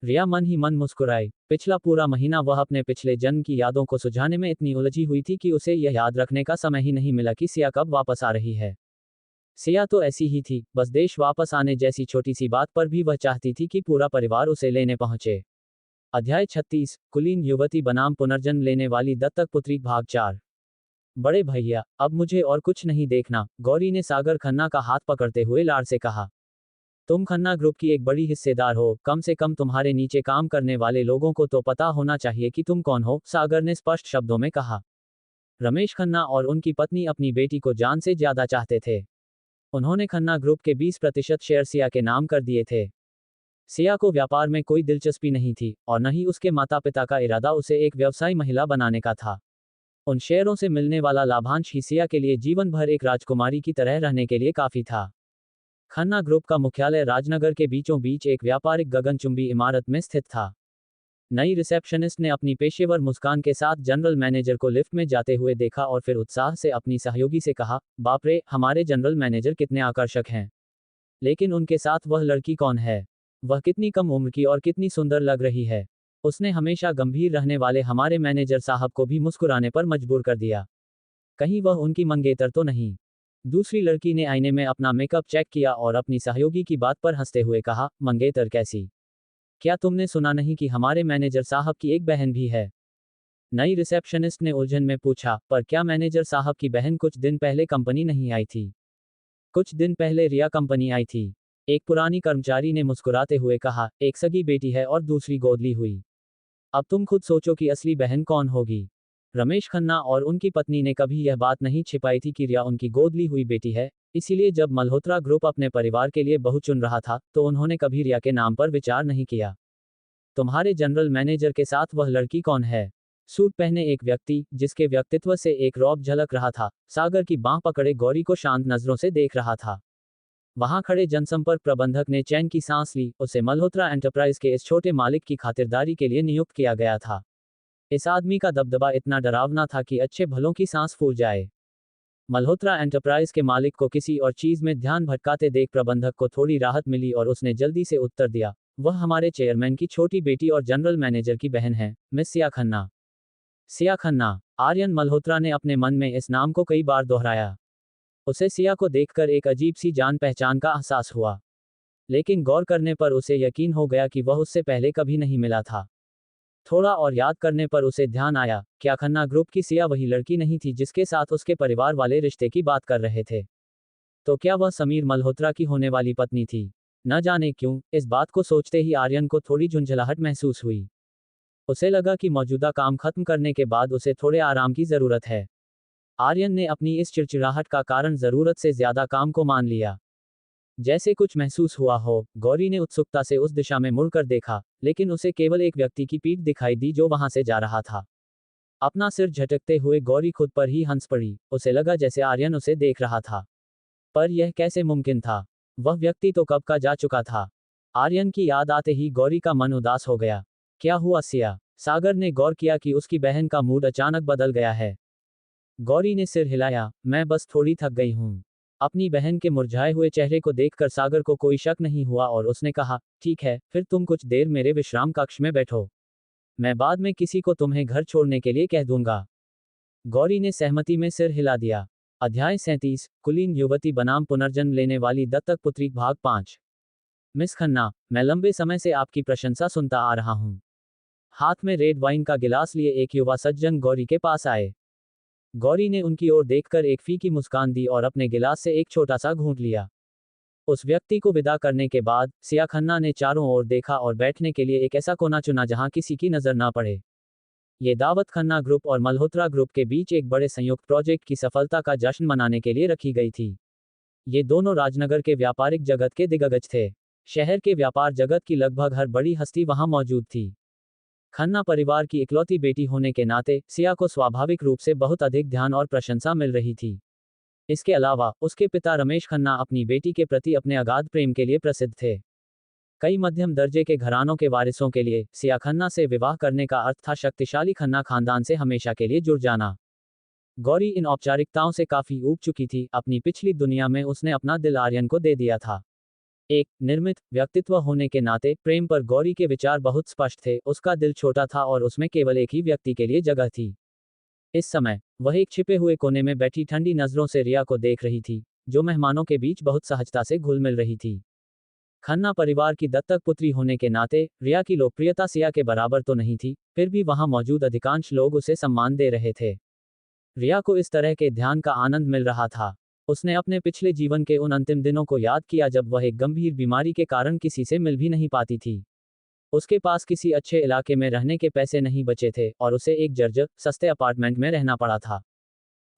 रिया मन ही मन मुस्कुराई। पिछला पूरा महीना वह अपने पिछले जन्म की यादों को सुझाने में इतनी उलझी हुई थी कि उसे यह याद रखने का समय ही नहीं मिला कि सिया कब वापस आ रही है। सिया तो ऐसी ही थी, बस देश वापस आने जैसी छोटी सी बात पर भी वह चाहती थी कि पूरा परिवार उसे लेने पहुंचे। अध्याय 36, कुलीन युवती बनाम पुनर्जन्म लेने वाली दत्तक पुत्री भाग 4। बड़े भैया, अब मुझे और कुछ नहीं देखना, गौरी ने सागर खन्ना का हाथ पकड़ते हुए लाड से कहा। तुम खन्ना ग्रुप की एक बड़ी हिस्सेदार हो, कम से कम तुम्हारे नीचे काम करने वाले लोगों को तो पता होना चाहिए कि तुम कौन हो, सागर ने स्पष्ट शब्दों में कहा। रमेश खन्ना और उनकी पत्नी अपनी बेटी को जान से ज्यादा चाहते थे। उन्होंने खन्ना ग्रुप के 20% शेयर सिया के नाम कर दिए थे। सिया को व्यापार में कोई दिलचस्पी नहीं थी, और न ही उसके माता पिता का इरादा उसे एक व्यवसायी महिला बनाने का था। उन शेयरों से मिलने वाला लाभांश ही सिया के लिए जीवन भर एक राजकुमारी की तरह रहने के लिए काफी था। खन्ना ग्रुप का मुख्यालय राजनगर के बीचों बीच एक व्यापारिक गगनचुंबी इमारत में स्थित था। नई रिसेप्शनिस्ट ने अपनी पेशेवर मुस्कान के साथ जनरल मैनेजर को लिफ्ट में जाते हुए देखा और फिर उत्साह से अपनी सहयोगी से कहा, बाप रे, हमारे जनरल मैनेजर कितने आकर्षक हैं। लेकिन उनके साथ वह लड़की कौन है? वह कितनी कम उम्र की और कितनी सुंदर लग रही है। उसने हमेशा गंभीर रहने वाले हमारे मैनेजर साहब को भी मुस्कुराने पर मजबूर कर दिया। कहीं वह उनकी मंगेतर तो नहीं? दूसरी लड़की ने आईने में अपना मेकअप चेक किया और अपनी सहयोगी की बात पर हंसते हुए कहा, मंगेतर कैसी? क्या तुमने सुना नहीं कि हमारे मैनेजर साहब की एक बहन भी है? नई रिसेप्शनिस्ट ने उलझन में पूछा, पर क्या मैनेजर साहब की बहन कुछ दिन पहले कंपनी नहीं आई थी? कुछ दिन पहले रिया कंपनी आई थी। एक पुरानी कर्मचारी ने मुस्कुराते हुए कहा, एक सगी बेटी है और दूसरी गोद ली हुई। अब तुम खुद सोचो कि असली बहन कौन होगी। रमेश खन्ना और उनकी पत्नी ने कभी यह बात नहीं छिपाई थी कि रिया उनकी गोद ली हुई बेटी है, इसीलिए जब मल्होत्रा ग्रुप अपने परिवार के लिए बहू चुन रहा था, तो उन्होंने कभी रिया के नाम पर विचार नहीं किया। तुम्हारे जनरल मैनेजर के साथ वह लड़की कौन है? सूट पहने एक व्यक्ति, जिसके व्यक्तित्व से एक रौब झलक रहा था, सागर की बांह पकड़े गौरी को शांत नजरों से देख रहा था। वहां खड़े जनसंपर्क प्रबंधक ने चैन की सांस ली, उसे मल्होत्रा एंटरप्राइज के इस छोटे मालिक की खातिरदारी के लिए नियुक्त किया गया था। इस आदमी का दबदबा इतना डरावना था कि अच्छे भलों की सांस फूल जाए। मल्होत्रा एंटरप्राइज के मालिक को किसी और चीज में ध्यान भटकाते देख प्रबंधक को थोड़ी राहत मिली और उसने जल्दी से उत्तर दिया, वह हमारे चेयरमैन की छोटी बेटी और जनरल मैनेजर की बहन है, मिस सिया खन्ना। सिया खन्ना। आर्यन मल्होत्रा ने अपने मन में इस नाम को कई बार दोहराया। उसे सिया को देखकर एक अजीब सी जान पहचान का एहसास हुआ। लेकिन गौर करने पर उसे यकीन हो गया कि वह उससे पहले कभी नहीं मिला था। थोड़ा और याद करने पर उसे ध्यान आया, क्या खन्ना ग्रुप की सिया वही लड़की नहीं थी जिसके साथ उसके परिवार वाले रिश्ते की बात कर रहे थे? तो क्या वह समीर मल्होत्रा की होने वाली पत्नी थी? न जाने क्यों, इस बात को सोचते ही आर्यन को थोड़ी झुंझलाहट महसूस हुई। उसे लगा कि मौजूदा काम खत्म करने के बाद उसे थोड़े आराम की जरूरत है। आर्यन ने अपनी इस चिड़चिड़ाहट का कारण जरूरत से ज्यादा काम को मान लिया। जैसे कुछ महसूस हुआ हो, गौरी ने उत्सुकता से उस दिशा में मुड़कर देखा, लेकिन उसे केवल एक व्यक्ति की पीठ दिखाई दी जो वहां से जा रहा था। अपना सिर झटकते हुए गौरी खुद पर ही हंस पड़ी, उसे लगा जैसे आर्यन उसे देख रहा था। पर यह कैसे मुमकिन था? वह व्यक्ति तो कब का जा चुका था। आर्यन की याद आते ही गौरी का मन उदास हो गया। क्या हुआ सिया? सागर ने गौर किया कि उसकी बहन का मूड अचानक बदल गया है। गौरी ने सिर हिलाया, मैं बस थोड़ी थक गई हूँ। अपनी बहन के मुरझाए हुए चेहरे को देखकर सागर को कोई शक नहीं हुआ और उसने कहा, ठीक है, फिर तुम कुछ देर मेरे विश्राम कक्ष में बैठो। मैं बाद में किसी को तुम्हें घर छोड़ने के लिए कह दूंगा। गौरी ने सहमति में सिर हिला दिया। अध्याय 37, कुलीन युवती बनाम पुनर्जन्म लेने वाली दत्तक पुत्री भाग 5। मिस खन्ना, मैं लंबे समय से आपकी प्रशंसा सुनता आ रहा हूँ। हाथ में रेड वाइन का गिलास लिए एक युवा सज्जन गौरी के पास आए। गौरी ने उनकी ओर देखकर एक फीकी मुस्कान दी और अपने गिलास से एक छोटा सा घूंट लिया। उस व्यक्ति को विदा करने के बाद सिया खन्ना ने चारों ओर देखा और बैठने के लिए एक ऐसा कोना चुना जहां किसी की नजर ना पड़े। ये दावत खन्ना ग्रुप और मल्होत्रा ग्रुप के बीच एक बड़े संयुक्त प्रोजेक्ट की सफलता का जश्न मनाने के लिए रखी गई थी। ये दोनों राजनगर के व्यापारिक जगत के दिग्गज थे। शहर के व्यापार जगत की लगभग हर बड़ी हस्ती वहां मौजूद थी। खन्ना परिवार की इकलौती बेटी होने के नाते सिया को स्वाभाविक रूप से बहुत अधिक ध्यान और प्रशंसा मिल रही थी। इसके अलावा उसके पिता रमेश खन्ना अपनी बेटी के प्रति अपने अगाध प्रेम के लिए प्रसिद्ध थे। कई मध्यम दर्जे के घरानों के वारिसों के लिए सिया खन्ना से विवाह करने का अर्थ था शक्तिशाली खन्ना खानदान से हमेशा के लिए जुड़ जाना। गौरी इन औपचारिकताओं से काफी ऊब चुकी थी, अपनी पिछली दुनिया में उसने अपना दिल आर्यन को दे दिया था। एक निर्मित व्यक्तित्व होने के नाते प्रेम पर गौरी के विचार बहुत स्पष्ट थे, उसका दिल छोटा था और उसमें केवल एक ही व्यक्ति के लिए जगह थी। इस समय वह एक छिपे हुए कोने में बैठी ठंडी नजरों से रिया को देख रही थी, जो मेहमानों के बीच बहुत सहजता से घुल मिल रही थी। खन्ना परिवार की दत्तक पुत्री होने के नाते रिया की लोकप्रियता सिया के बराबर तो नहीं थी, फिर भी वहां मौजूद अधिकांश लोग उसे सम्मान दे रहे थे। रिया को इस तरह के ध्यान का आनंद मिल रहा था। उसने अपने पिछले जीवन के उन अंतिम दिनों को याद किया जब वह एक गंभीर बीमारी के कारण किसी से मिल भी नहीं पाती थी। उसके पास किसी अच्छे इलाके में रहने के पैसे नहीं बचे थे और उसे एक जर्जर सस्ते अपार्टमेंट में रहना पड़ा था।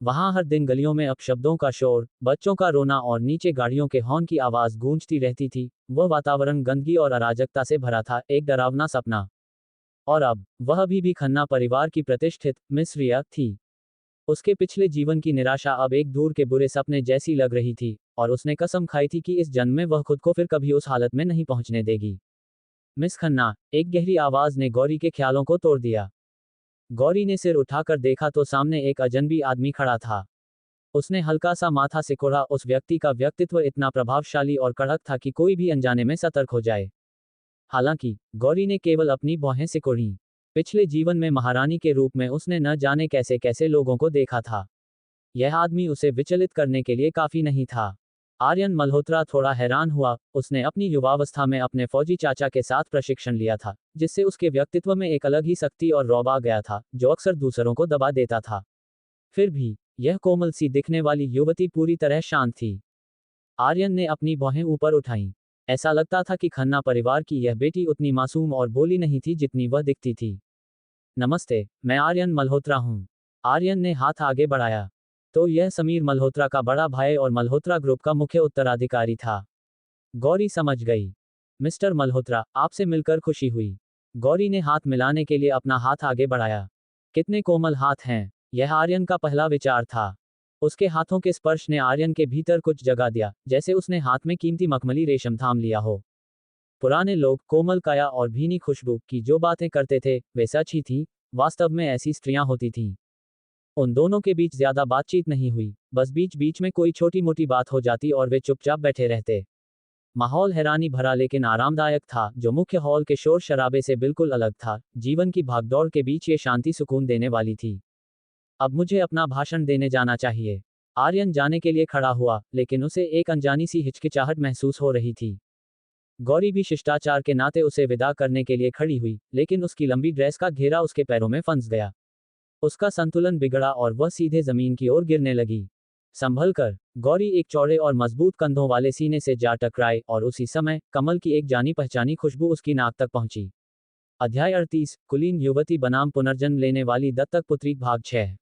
वहां हर दिन गलियों में अपशब्दों का शोर, बच्चों का रोना और नीचे गाड़ियों के हॉर्न की आवाज गूंजती रहती थी। वह वातावरण गंदगी और अराजकता से भरा था, एक डरावना सपना। और अब वह अभी भी खन्ना परिवार की प्रतिष्ठित मिस रिया थी। उसके पिछले जीवन की निराशा अब एक दूर के बुरे सपने जैसी लग रही थी, और उसने कसम खाई थी कि इस जन्म में वह खुद को फिर कभी उस हालत में नहीं पहुंचने देगी। मिस खन्ना, एक गहरी आवाज ने गौरी के ख्यालों को तोड़ दिया। गौरी ने सिर उठाकर देखा तो सामने एक अजनबी आदमी खड़ा था। उसने हल्का सा माथा सिकोड़ा। उस व्यक्ति का व्यक्तित्व इतना प्रभावशाली और कड़क था कि कोई भी अनजाने में सतर्क हो जाए। हालांकि गौरी ने केवल अपनी भौहें सिकोड़ी। पिछले जीवन में महारानी के रूप में उसने न जाने कैसे कैसे लोगों को देखा था। यह आदमी उसे विचलित करने के लिए काफी नहीं था। आर्यन मल्होत्रा थोड़ा हैरान हुआ। उसने अपनी युवावस्था में अपने फौजी चाचा के साथ प्रशिक्षण लिया था, जिससे उसके व्यक्तित्व में एक अलग ही शक्ति और रौब आ गया था, जो अक्सर दूसरों को दबा देता था। फिर भी यह कोमल सी दिखने वाली युवती पूरी तरह शांत थी। आर्यन ने अपनी भौहें ऊपर उठाईं। ऐसा लगता था कि खन्ना परिवार की यह बेटी उतनी मासूम और भोली नहीं थी जितनी वह दिखती थी। नमस्ते, मैं आर्यन मल्होत्रा हूँ। आर्यन ने हाथ आगे बढ़ाया। तो यह समीर मल्होत्रा का बड़ा भाई और मल्होत्रा ग्रुप का मुख्य उत्तराधिकारी था। गौरी समझ गई। मिस्टर मल्होत्रा, आपसे मिलकर खुशी हुई। गौरी ने हाथ मिलाने के लिए अपना हाथ आगे बढ़ाया। कितने कोमल हाथ हैं। यह आर्यन का पहला विचार था। उसके हाथों के स्पर्श ने आर्यन के भीतर कुछ जगा दिया, जैसे उसने हाथ में कीमती मखमली रेशम थाम लिया हो। पुराने लोग कोमल काया और भीनी खुशबू की जो बातें करते थे, वे सच ही थी। वास्तव में ऐसी स्त्रियां होती थीं। उन दोनों के बीच ज्यादा बातचीत नहीं हुई, बस बीच बीच में कोई छोटी मोटी बात हो जाती और वे चुपचाप बैठे रहते। माहौल हैरानी भरा लेकिन आरामदायक था, जो मुख्य हॉल के शोर शराबे से बिल्कुल अलग था। जीवन की भागदौड़ के बीच ये शांति सुकून देने वाली थी। अब मुझे अपना भाषण देने जाना चाहिए। आर्यन जाने के लिए खड़ा हुआ, लेकिन उसे एक अनजानी सी हिचकिचाहट महसूस हो रही थी। गौरी भी शिष्टाचार के नाते उसे विदा करने के लिए खड़ी हुई, लेकिन उसकी लंबी ड्रेस का घेरा उसके पैरों में फंस गया। उसका संतुलन बिगड़ा और वह सीधे जमीन की ओर गिरने लगी। संभल कर, गौरी एक चौड़े और मजबूत कंधों वाले सीने से जा टकराई और उसी समय कमल की एक जानी पहचानी खुशबू उसकी नाक तक पहुंची। अध्याय 38, कुलीन युवती बनाम पुनर्जन्म लेने वाली दत्तक पुत्री, भाग 6।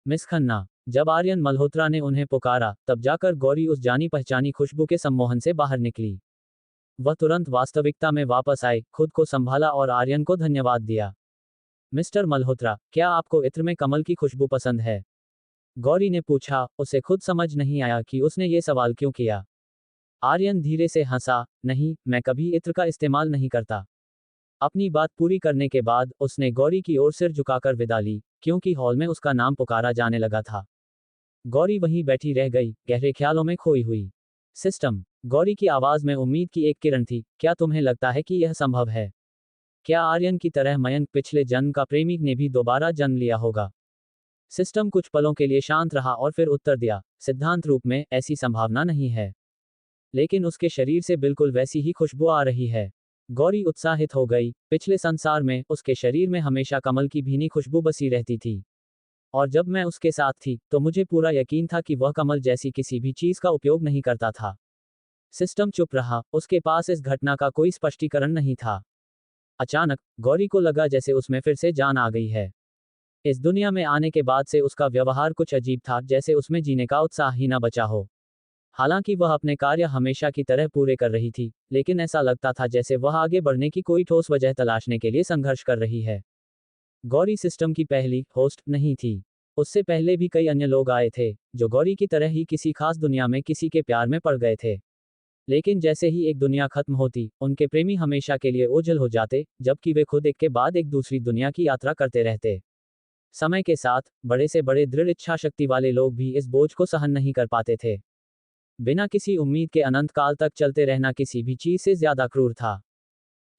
मिस खन्ना। जब आर्यन मल्होत्रा ने उन्हें पुकारा, तब जाकर गौरी उस जानी पहचानी खुशबू के सम्मोहन से बाहर निकली। वह तुरंत वास्तविकता में वापस आई, खुद को संभाला और आर्यन को धन्यवाद दिया। मिस्टर मल्होत्रा, क्या आपको इत्र में कमल की खुशबू पसंद है? गौरी ने पूछा। उसे खुद समझ नहीं आया कि उसने ये सवाल क्यों किया। आर्यन धीरे से हंसा। नहीं, मैं कभी इत्र का इस्तेमाल नहीं करता। अपनी बात पूरी करने के बाद उसने गौरी की ओर सिर झुकाकर विदा ली, क्योंकि हॉल में उसका नाम पुकारा जाने लगा था। गौरी वहीं बैठी रह गई, गहरे ख्यालों में खोई हुई। सिस्टम। गौरी की आवाज में उम्मीद की एक किरण थी। क्या तुम्हें लगता है कि यह संभव है? क्या आर्यन की तरह मयंक पिछले जन्म का प्रेमी ने भी दोबारा जन्म लिया होगा? सिस्टम कुछ पलों के लिए शांत रहा और फिर उत्तर दिया, सिद्धांत रूप में ऐसी संभावना नहीं है, लेकिन उसके शरीर से बिल्कुल वैसी ही खुशबू आ रही है। गौरी उत्साहित हो गई। पिछले संसार में उसके शरीर में हमेशा कमल की भीनी खुशबू बसी रहती थी, और जब मैं उसके साथ थी तो मुझे पूरा यकीन था कि वह कमल जैसी किसी भी चीज का उपयोग नहीं करता था। सिस्टम चुप रहा। उसके पास इस घटना का कोई स्पष्टीकरण नहीं था। अचानक गौरी को लगा जैसे उसमें फिर से जान आ गई है। इस दुनिया में आने के बाद से उसका व्यवहार कुछ अजीब था, जैसे उसमें जीने का उत्साह ही न बचा हो। हालांकि वह अपने कार्य हमेशा की तरह पूरे कर रही थी, लेकिन ऐसा लगता था जैसे वह आगे बढ़ने की कोई ठोस वजह तलाशने के लिए संघर्ष कर रही है। गौरी सिस्टम की पहली होस्ट नहीं थी। उससे पहले भी कई अन्य लोग आए थे, जो गौरी की तरह ही किसी खास दुनिया में किसी के प्यार में पड़ गए थे। लेकिन जैसे ही एक दुनिया खत्म होती, उनके प्रेमी हमेशा के लिए ओझल हो जाते, जबकि वे खुद एक के बाद एक दूसरी दुनिया की यात्रा करते रहते। समय के साथ बड़े से बड़े दृढ़ इच्छा शक्ति वाले लोग भी इस बोझ को सहन नहीं कर पाते थे। बिना किसी उम्मीद के अनंत काल तक चलते रहना किसी भी चीज से ज्यादा क्रूर था।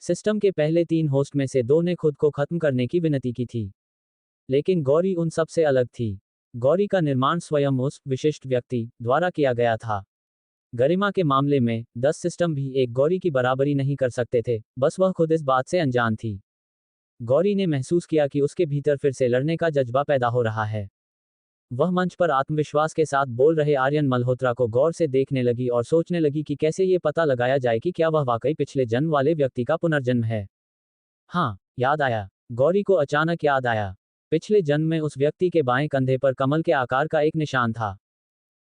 सिस्टम के पहले 3 होस्ट में से 2 ने खुद को खत्म करने की विनती की थी, लेकिन गौरी उन सब से अलग थी। गौरी का निर्माण स्वयं उस विशिष्ट व्यक्ति द्वारा किया गया था। गरिमा के मामले में 10 सिस्टम भी एक गौरी की बराबरी नहीं कर सकते थे, बस वह खुद इस बात से अनजान थी। गौरी ने महसूस किया कि उसके भीतर फिर से लड़ने का जज्बा पैदा हो रहा है। वह मंच पर आत्मविश्वास के साथ बोल रहे आर्यन मल्होत्रा को गौर से देखने लगी और सोचने लगी कि कैसे ये पता लगाया जाए कि क्या वह वाकई पिछले जन्म वाले व्यक्ति का पुनर्जन्म है। हाँ, याद आया। गौरी को अचानक याद आया। पिछले जन्म में उस व्यक्ति के बाएं कंधे पर कमल के आकार का एक निशान था।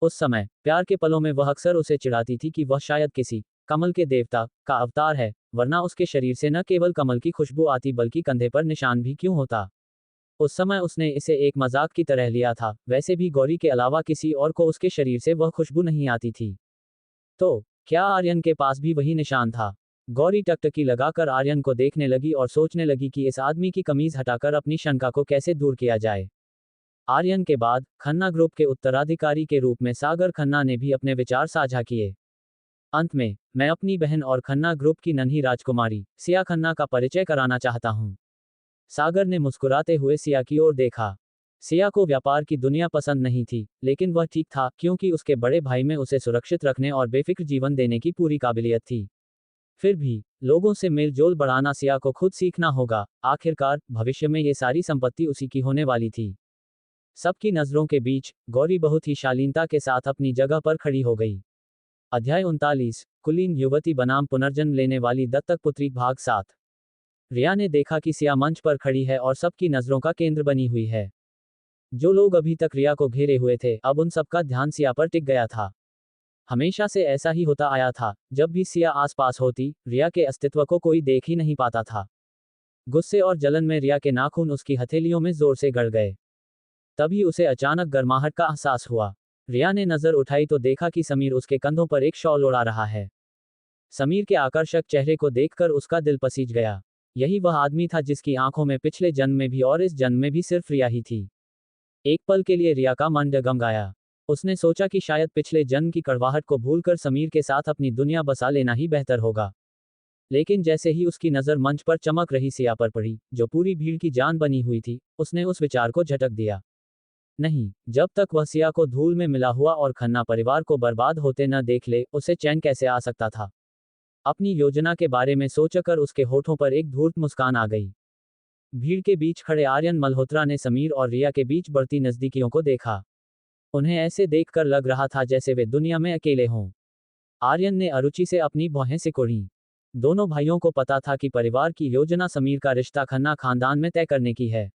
उस समय प्यार के पलों में वह अक्सर उसे चिढ़ाती थी कि वह शायद किसी कमल के देवता का अवतार है, वरना उसके शरीर से न केवल कमल की खुशबू आती बल्कि कंधे पर निशान भी क्यों होता। उस समय उसने इसे एक मजाक की तरह लिया था, वैसे भी गौरी के अलावा किसी और को उसके शरीर से वह खुशबू नहीं आती थी। तो क्या आर्यन के पास भी वही निशान था? गौरी टकटकी लगाकर आर्यन को देखने लगी और सोचने लगी कि इस आदमी की कमीज हटाकर अपनी शंका को कैसे दूर किया जाए। आर्यन के बाद खन्ना ग्रुप के उत्तराधिकारी के रूप में सागर खन्ना ने भी अपने विचार साझा किए। अंत में मैं अपनी बहन और खन्ना ग्रुप की नन्ही राजकुमारी सिया खन्ना का परिचय कराना चाहता हूं। सागर ने मुस्कुराते हुए सिया की ओर देखा। सिया को व्यापार की दुनिया पसंद नहीं थी, लेकिन वह ठीक था क्योंकि उसके बड़े भाई में उसे सुरक्षित रखने और बेफिक्र जीवन देने की पूरी काबिलियत थी। फिर भी लोगों से मेलजोल बढ़ाना सिया को खुद सीखना होगा। आखिरकार भविष्य में ये सारी संपत्ति उसी की होने वाली थी। सबकी नजरों के बीच गौरी बहुत ही शालीनता के साथ अपनी जगह पर खड़ी हो गई। अध्याय 39 कुलीन युवती बनाम पुनर्जन्म लेने वाली दत्तक पुत्री भाग 7। रिया ने देखा कि सिया मंच पर खड़ी है और सबकी नजरों का केंद्र बनी हुई है। जो लोग अभी तक रिया को घेरे हुए थे, अब उन सबका ध्यान सिया पर टिक गया था। हमेशा से ऐसा ही होता आया था, जब भी सिया आसपास होती, रिया के अस्तित्व को कोई देख ही नहीं पाता था। गुस्से और जलन में रिया के नाखून उसकी हथेलियों में जोर से गड़ गए। तभी उसे अचानक गर्माहट का एहसास हुआ। रिया ने नजर उठाई तो देखा कि समीर उसके कंधों पर एक शॉल उड़ा रहा है। समीर के आकर्षक चेहरे को देखकर उसका दिल पसीज गया। यही वह आदमी था जिसकी आंखों में पिछले जन्म में भी और इस जन्म में भी सिर्फ रिया ही थी। एक पल के लिए रिया का मन डगमग गया। उसने सोचा कि शायद पिछले जन्म की कड़वाहट को भूलकर समीर के साथ अपनी दुनिया बसा लेना ही बेहतर होगा। लेकिन जैसे ही उसकी नजर मंच पर चमक रही सिया पर पड़ी, जो पूरी भीड़ की जान बनी हुई थी, उसने उस विचार को झटक दिया। नहीं, जब तक वह सिया को धूल में मिला हुआ और खन्ना परिवार को बर्बाद होते न देख ले, उसे चैन कैसे आ सकता था। अपनी योजना के बारे में सोचकर उसके होठों पर एक धूर्त मुस्कान आ गई। भीड़ के बीच खड़े आर्यन मल्होत्रा ने समीर और रिया के बीच बढ़ती नजदीकियों को देखा। उन्हें ऐसे देखकर लग रहा था जैसे वे दुनिया में अकेले हों। आर्यन ने अरुचि से अपनी भौहें सिकोड़ी। दोनों भाइयों को पता था कि परिवार की योजना समीर का रिश्ता खन्ना खानदान में तय करने की है।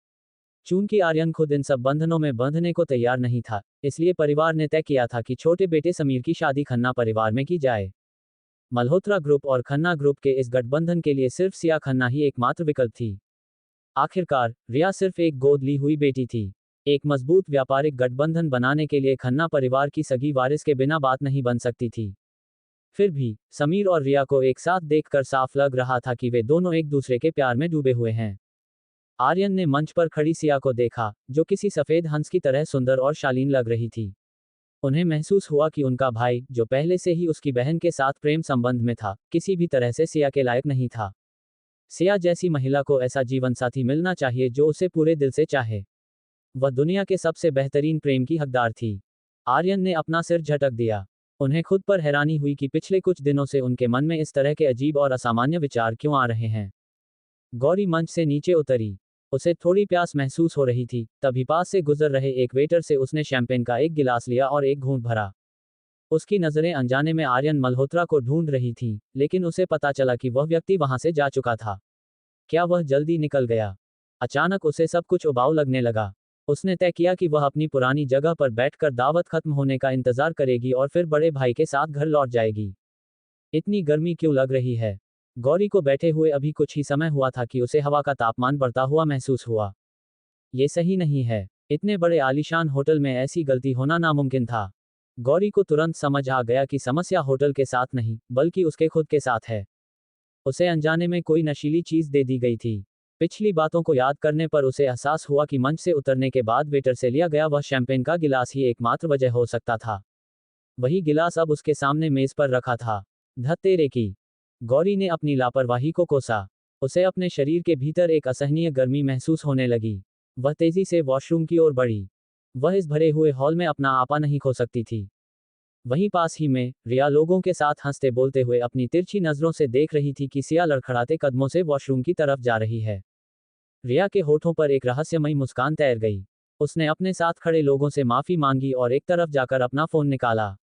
चूंकि आर्यन खुद इन सब बंधनों में बंधने को तैयार नहीं था, इसलिए परिवार ने तय किया था कि छोटे बेटे समीर की शादी खन्ना परिवार में की जाए। मल्होत्रा ग्रुप और खन्ना ग्रुप के इस गठबंधन के लिए सिर्फ सिया खन्ना ही एकमात्र विकल्प थी। आखिरकार रिया सिर्फ एक गोद ली हुई बेटी थी। एक मजबूत व्यापारिक गठबंधन बनाने के लिए खन्ना परिवार की सगी वारिस के बिना बात नहीं बन सकती थी। फिर भी समीर और रिया को एक साथ देखकर साफ लग रहा था कि वे दोनों एक दूसरे के प्यार में डूबे हुए हैं। आर्यन ने मंच पर खड़ी सिया को देखा, जो किसी सफेद हंस की तरह सुंदर और शालीन लग रही थी। उन्हें महसूस हुआ कि उनका भाई, जो पहले से ही उसकी बहन के साथ प्रेम संबंध में था, किसी भी तरह से सिया के लायक नहीं था। सिया जैसी महिला को ऐसा जीवनसाथी मिलना चाहिए जो उसे पूरे दिल से चाहे। वह दुनिया के सबसे बेहतरीन प्रेम की हकदार थी। आर्यन ने अपना सिर झटक दिया। उन्हें खुद पर हैरानी हुई कि पिछले कुछ दिनों से उनके मन में इस तरह के अजीब और असामान्य विचार क्यों आ रहे हैं। गौरी मंच से नीचे उतरी। उसे थोड़ी प्यास महसूस हो रही थी, तभी पास से गुजर रहे एक वेटर से उसने शैंपेन का एक गिलास लिया और एक घूंट भरा। उसकी नजरें अनजाने में आर्यन मल्होत्रा को ढूंढ रही थीं, लेकिन उसे पता चला कि वह व्यक्ति वहां से जा चुका था। क्या वह जल्दी निकल गया? अचानक उसे सब कुछ उबाऊ लगने लगा। उसने तय किया कि वह अपनी पुरानी जगह पर बैठकर दावत खत्म होने का इंतजार करेगी और फिर बड़े भाई के साथ घर लौट जाएगी। इतनी गर्मी क्यों लग रही है? गौरी को बैठे हुए अभी कुछ ही समय हुआ था कि उसे हवा का तापमान बढ़ता हुआ महसूस हुआ। ये सही नहीं है। इतने बड़े आलीशान होटल में ऐसी गलती होना नामुमकिन था। गौरी को तुरंत समझ आ गया कि समस्या होटल के साथ नहीं, बल्कि उसके खुद के साथ है। उसे अनजाने में कोई नशीली चीज दे दी गई थी। पिछली बातों को याद करने पर उसे एहसास हुआ कि मंच से उतरने के बाद वेटर से लिया गया वह शैंपेन का गिलास ही एकमात्र वजह हो सकता था। वही गिलास अब उसके सामने मेज पर रखा था। धत तेरे की! गौरी ने अपनी लापरवाही को कोसा। उसे अपने शरीर के भीतर एक असहनीय गर्मी महसूस होने लगी। वह तेजी से वॉशरूम की ओर बढ़ी। वह इस भरे हुए हॉल में अपना आपा नहीं खो सकती थी। वहीं पास ही में रिया लोगों के साथ हंसते बोलते हुए अपनी तिरछी नजरों से देख रही थी कि सिया लड़खड़ाते कदमों से वॉशरूम की तरफ जा रही है। रिया के होठों पर एक रहस्यमयी मुस्कान तैर गई। उसने अपने साथ खड़े लोगों से माफी मांगी और एक तरफ जाकर अपना फोन निकाला।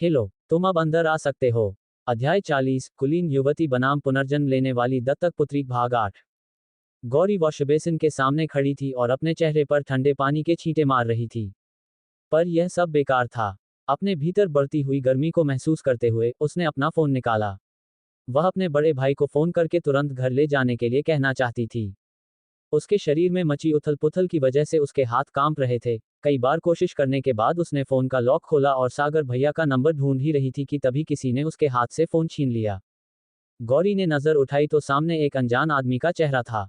हेलो, तुम अब अंदर आ सकते हो। अध्याय 40 कुलीन युवती बनाम पुनर्जन्म लेने वाली दत्तक पुत्री भाग 8। गौरी वॉशबेसिन के सामने खड़ी थी और अपने चेहरे पर ठंडे पानी के छींटे मार रही थी। पर यह सब बेकार था। अपने भीतर बढ़ती हुई गर्मी को महसूस करते हुए उसने अपना फोन निकाला। वह अपने बड़े भाई को फोन करके तुरंत घर ले जाने के लिए कहना चाहती थी। उसके शरीर में मची उथल पुथल की वजह से उसके हाथ कांप रहे थे। कई बार कोशिश करने के बाद उसने फोन का लॉक खोला और सागर भैया का नंबर ढूंढ ही रही थी कि तभी किसी ने उसके हाथ से फोन छीन लिया। गौरी ने नजर उठाई तो सामने एक अनजान आदमी का चेहरा था।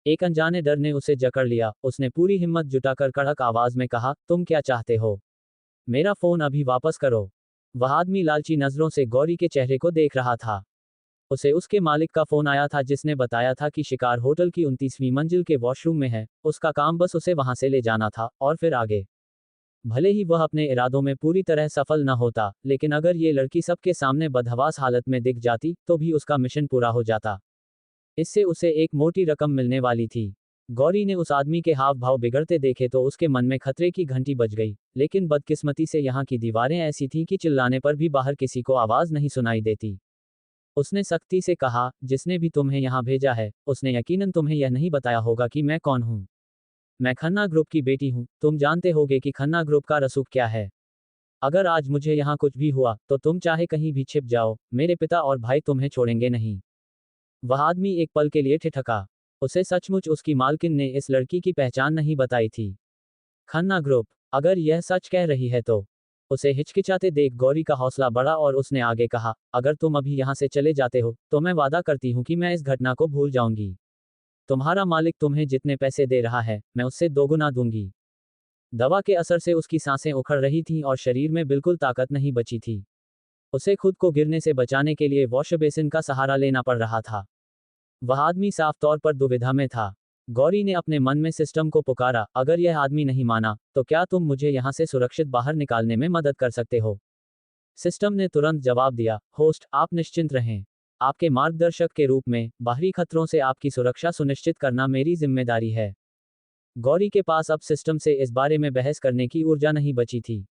एक अनजाने डर ने उसे जकड़ लिया। उसने पूरी हिम्मत जुटाकर कड़क आवाज में कहा, तुम क्या चाहते हो? मेरा फोन अभी वापस करो। वह आदमी लालची नजरों से गौरी के चेहरे को देख रहा था। उसे उसके मालिक का फोन आया था जिसने बताया था कि शिकार होटल की 29वीं मंजिल के वॉशरूम में है। उसका काम बस उसे वहां से ले जाना था और फिर आगे। भले ही वह अपने इरादों में पूरी तरह सफल न होता, लेकिन अगर ये लड़की सबके सामने बदहवास हालत में दिख जाती तो भी उसका मिशन पूरा हो जाता। इससे उसे एक मोटी रकम मिलने वाली थी। गौरी ने उस आदमी के हाव भाव बिगड़ते देखे तो उसके मन में खतरे की घंटी बज गई, लेकिन बदकिस्मती से यहाँ की दीवारें ऐसी थीं कि चिल्लाने पर भी बाहर किसी को आवाज नहीं सुनाई देती। उसने सख्ती से कहा, जिसने भी तुम्हें यहाँ भेजा है, उसने यकीनन तुम्हें यह नहीं बताया होगा कि मैं कौन हूँ। मैं खन्ना ग्रुप की बेटी हूँ। तुम जानते होगे कि खन्ना ग्रुप का रसूख क्या है। अगर आज मुझे यहाँ कुछ भी हुआ तो तुम चाहे कहीं भी छिप जाओ, मेरे पिता और भाई तुम्हें छोड़ेंगे नहीं। वह आदमी एक पल के लिए ठिठका। उसे सचमुच उसकी मालकिन ने इस लड़की की पहचान नहीं बताई थी। खन्ना ग्रुप, अगर यह सच कह रही है तो। उसे हिचकिचाते देख गौरी का हौसला बढ़ा और उसने आगे कहा, अगर तुम अभी यहाँ से चले जाते हो तो मैं वादा करती हूँ कि मैं इस घटना को भूल जाऊंगी। तुम्हारा मालिक तुम्हें जितने पैसे दे रहा है, मैं उससे दोगुना दूंगी। दवा के असर से उसकी सांसें उखड़ रही थीं और शरीर में बिल्कुल ताकत नहीं बची थी। उसे खुद को गिरने से बचाने के लिए वॉश बेसिन का सहारा लेना पड़ रहा था। वह आदमी साफ तौर पर दुविधा में था। गौरी ने अपने मन में सिस्टम को पुकारा, अगर यह आदमी नहीं माना तो क्या तुम मुझे यहाँ से सुरक्षित बाहर निकालने में मदद कर सकते हो? सिस्टम ने तुरंत जवाब दिया, होस्ट आप निश्चिंत रहें। आपके मार्गदर्शक के रूप में बाहरी खतरों से आपकी सुरक्षा सुनिश्चित करना मेरी जिम्मेदारी है। गौरी के पास अब सिस्टम से इस बारे में बहस करने की ऊर्जा नहीं बची थी।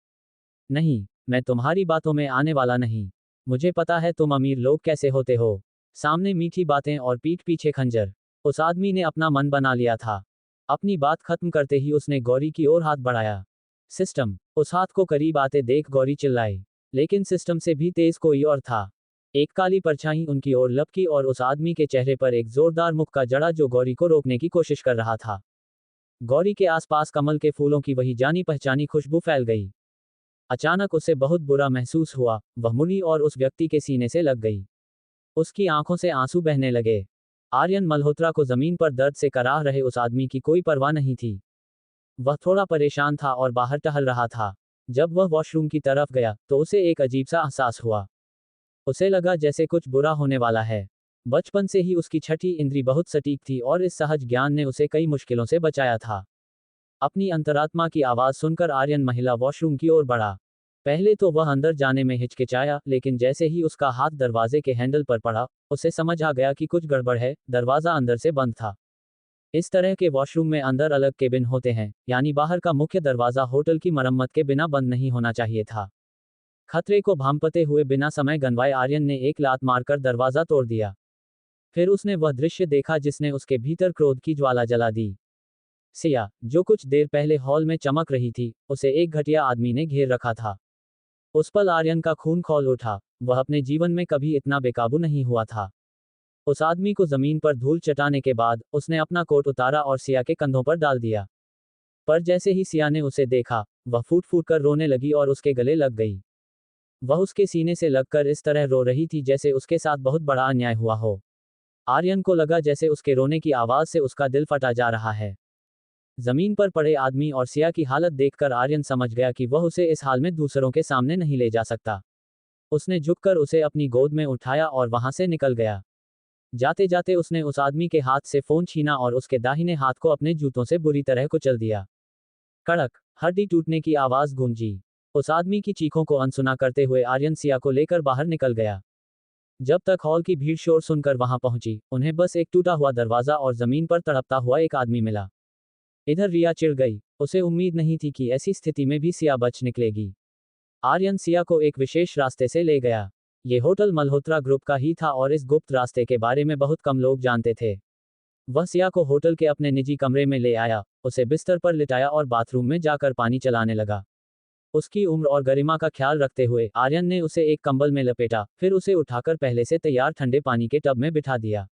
नहीं, मैं तुम्हारी बातों में आने वाला नहीं। मुझे पता है तुम अमीर लोग कैसे होते हो। सामने मीठी बातें और पीठ पीछे खंजर। उस आदमी ने अपना मन बना लिया था। अपनी बात खत्म करते ही उसने गौरी की ओर हाथ बढ़ाया। सिस्टम, उस हाथ को करीब आते देख गौरी चिल्लाई। लेकिन सिस्टम से भी तेज कोई और था। एक काली परछाई उनकी ओर लपकी और उस आदमी के चेहरे पर एक जोरदार मुक्का का जड़ा जो गौरी को रोकने की कोशिश कर रहा था। गौरी के आसपास कमल के फूलों की वही जानी पहचानी खुशबू फैल गई। अचानक उसे बहुत बुरा महसूस हुआ। वह मुड़ी और उस व्यक्ति के सीने से लग गई। उसकी आंखों से आंसू बहने लगे। आर्यन मल्होत्रा को जमीन पर दर्द से कराह रहे उस आदमी की कोई परवाह नहीं थी। वह थोड़ा परेशान था और बाहर टहल रहा था। जब वह वॉशरूम की तरफ गया तो उसे एक अजीब सा एहसास हुआ। उसे लगा जैसे कुछ बुरा होने वाला है। बचपन से ही उसकी छठी इंद्री बहुत सटीक थी और इस सहज ज्ञान ने उसे कई मुश्किलों से बचाया था। अपनी अंतरात्मा की आवाज सुनकर आर्यन महिला वॉशरूम की ओर बढ़ा। पहले तो वह अंदर जाने में हिचकिचाया, लेकिन जैसे ही उसका हाथ दरवाजे के हैंडल पर पड़ा, उसे समझ आ गया कि कुछ गड़बड़ है। दरवाजा अंदर से बंद था। इस तरह के वॉशरूम में अंदर अलग केबिन होते हैं, यानी बाहर का मुख्य दरवाजा होटल की मरम्मत के बिना बंद नहीं होना चाहिए था। खतरे को भांपते हुए बिना समय गंवाए आर्यन ने एक लात मारकर दरवाजा तोड़ दिया। फिर उसने वह दृश्य देखा जिसने उसके भीतर क्रोध की ज्वाला जला दी। सिया, जो कुछ देर पहले हॉल में चमक रही थी, उसे एक घटिया आदमी ने घेर रखा था। उस पल आर्यन का खून खौल उठा। वह अपने जीवन में कभी इतना बेकाबू नहीं हुआ था। उस आदमी को जमीन पर धूल चटाने के बाद उसने अपना कोट उतारा और सिया के कंधों पर डाल दिया। पर जैसे ही सिया ने उसे देखा, वह फूट फूट कर रोने लगी और उसके गले लग गई। वह उसके सीने से लगकर इस तरह रो रही थी जैसे उसके साथ बहुत बड़ा अन्याय हुआ हो। आर्यन को लगा जैसे उसके रोने की आवाज से उसका दिल फटा जा रहा है। जमीन पर पड़े आदमी और सिया की हालत देखकर आर्यन समझ गया कि वह उसे इस हाल में दूसरों के सामने नहीं ले जा सकता। उसने झुककर उसे अपनी गोद में उठाया और वहां से निकल गया। जाते जाते उसने उस आदमी के हाथ से फोन छीना और उसके दाहिने हाथ को अपने जूतों से बुरी तरह कुचल दिया। कड़क हड्डी टूटने की आवाज गूंजी। उस आदमी की चीखों को अनसुना करते हुए आर्यन सिया को लेकर बाहर निकल गया। जब तक हॉल की भीड़ शोर सुनकर वहां पहुंची, उन्हें बस एक टूटा हुआ दरवाजा और जमीन पर तड़पता हुआ एक आदमी मिला। इधर रिया चिढ़ गई। उसे उम्मीद नहीं थी कि ऐसी स्थिति में भी सिया बच निकलेगी। आर्यन सिया को एक विशेष रास्ते से ले गया। ये होटल मल्होत्रा ग्रुप का ही था और इस गुप्त रास्ते के बारे में बहुत कम लोग जानते थे। वह सिया को होटल के अपने निजी कमरे में ले आया, उसे बिस्तर पर लिटाया और बाथरूम में जाकर पानी चलाने लगा। उसकी उम्र और गरिमा का ख्याल रखते हुए आर्यन ने उसे एक कंबल में लपेटा, फिर उसे उठाकर पहले से तैयार ठंडे पानी के टब में बिठा दिया।